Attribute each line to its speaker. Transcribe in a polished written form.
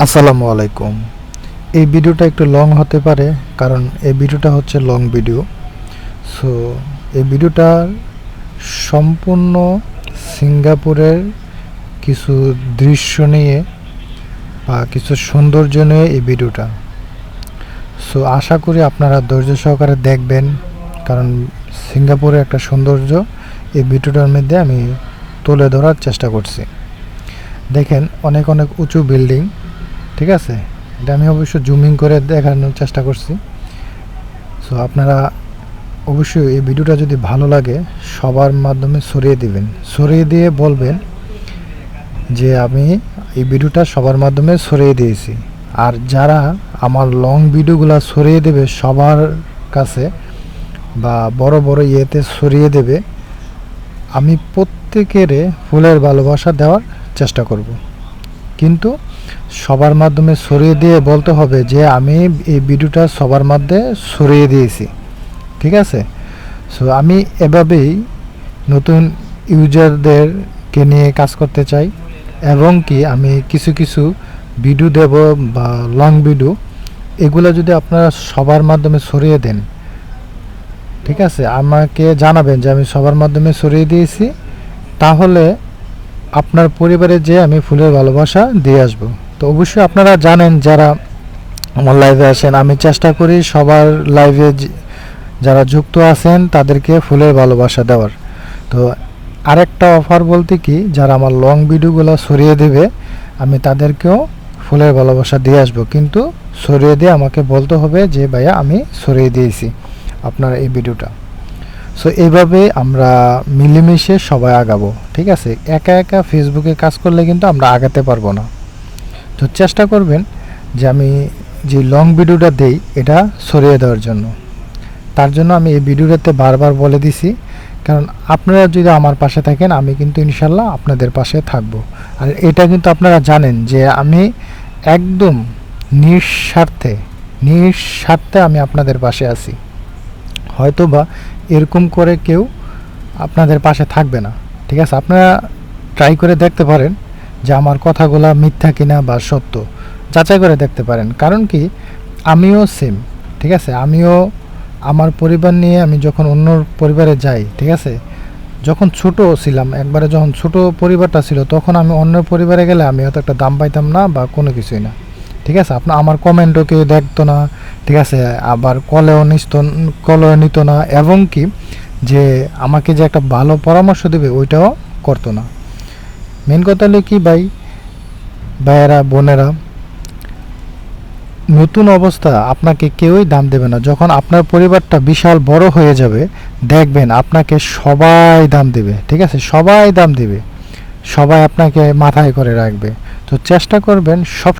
Speaker 1: আসসালামু আলাইকুম। এই ভিডিওটা একটু লং হতে পারে, কারণ এই ভিডিওটা হচ্ছে লং ভিডিও। সো এই ভিডিওটা সম্পূর্ণ সিঙ্গাপুরের কিছু দৃশ্য নিয়ে বা কিছু সৌন্দর্য নিয়ে এই ভিডিওটা। সো আশা করি আপনারা ধৈর্য সহকারে দেখবেন, কারণ সিঙ্গাপুরের একটা সৌন্দর্য এই ভিডিওটার মধ্যে আমি তুলে ধরার চেষ্টা করছি। দেখেন, অনেক অনেক উঁচু বিল্ডিং, ঠিক আছে। এটা আমি অবশ্য জুমিং করে দেখানোর চেষ্টা করছি। সো আপনারা অবশ্যই এই ভিডিওটা যদি ভালো লাগে সবার মাধ্যমে ছড়িয়ে দিবেন, ছড়িয়ে দিয়ে বলবেন যে আমি এই ভিডিওটা সবার মাধ্যমে ছড়িয়ে দিয়েছি। আর যারা আমার লং ভিডিওগুলো ছড়িয়ে দেবে সবার কাছে বা বড় বড় ইয়েতে ছড়িয়ে দেবে, আমি প্রত্যেকের ফুলের ভালোবাসা দেওয়ার চেষ্টা করব। কিন্তু সবার মাধ্যমে ছড়িয়ে দিয়ে বলতে হবে যে আমি এই ভিডিওটা সবার মধ্যে ছড়িয়ে দিয়েছি, ঠিক আছে। সো আমি এভাবেই নতুন ইউজারদেরকে নিয়ে কাজ করতে চাই, এবং কি আমি কিছু কিছু ভিডিও দেব বা লং ভিডিও, এগুলো যদি আপনারা সবার মাধ্যমে ছড়িয়ে দেন, ঠিক আছে, আমাকে জানাবেন যে আমি সবার মাধ্যমে ছড়িয়ে দিয়েছি, তাহলে আপনার পরিবারে যে আমি ফুলের ভালোবাসা দিয়ে আসব। তো অবশ্যই আপনারা জানেন, যারা আমার লাইভে আসেন, আমি চেষ্টা করি সবার লাইভে যারা যুক্ত আছেন তাদেরকে ফুলের ভালোবাসা দেওয়ার। তো আরেকটা অফার বলতে কি, যারা আমার লং ভিডিওগুলো ছড়িয়ে দেবে আমি তাদেরকেও ফুলের ভালোবাসা দিয়ে আসব, কিন্তু ছড়িয়ে দিয়ে আমাকে বলতে হবে যে ভাইয়া আমি ছড়িয়ে দিয়েছি আপনার এই ভিডিওটা। সো এইভাবে আমরা মিলেমিশে সবাই আগাবো, ঠিক আছে। একা একা ফেসবুকে কাজ করলে কিন্তু আমরা আগাতে পারবো না। তো চেষ্টা করবেন যে আমি যে লং ভিডিওটা দেই এটা ছড়িয়ে দেওয়ার জন্য। তার জন্য আমি এই ভিডিওটাতে বারবার বলে দিছি, কারণ আপনারা যদি আমার পাশে থাকেন আমি কিন্তু ইনশাল্লাহ আপনাদের পাশে থাকবো। আর এটা কিন্তু আপনারা জানেন যে আমি একদম নিঃস্বার্থে আমি আপনাদের পাশে আছি। হয়তো বা এরকম করে কেউ আপনাদের পাশে থাকবে না, ঠিক আছে। আপনারা ট্রাই করে দেখতে পারেন যে আমার কথাগুলো মিথ্যা কিনা বা সত্য, যাচাই করে দেখতে পারেন। কারণ কি, আমিও সেম, ঠিক আছে। আমিও আমার পরিবার নিয়ে আমি যখন অন্য পরিবারে যাই, ঠিক আছে, যখন ছোট ছিলাম একবারে, যখন ছোট পরিবারটা ছিল, তখন আমি অন্য পরিবারে গেলে আমি হয়তো একটা দাম পাইতাম না বা কোনো কিছুই না, ঠিক আছে। আপনার আমার কমেন্টও কেউ দেখতো না, ঠিক আছে, আবার কলেও নিত না, এবং কি যে আমাকে যে একটা ভালো পরামর্শ দেবে ওইটাও করতো না। মেন কথা হলো কি ভাইয়েরা বোনেরা, নতুন অবস্থা আপনাকে কেউই দাম দেবে না। যখন আপনার পরিবারটা বিশাল বড় হয়ে যাবে, দেখবেন আপনাকে সবাই দাম দেবে, ঠিক আছে, সবাই দাম দেবে, সবাই আপনাকে মাথায় করে রাখবে। তো চেষ্টা করবেন সব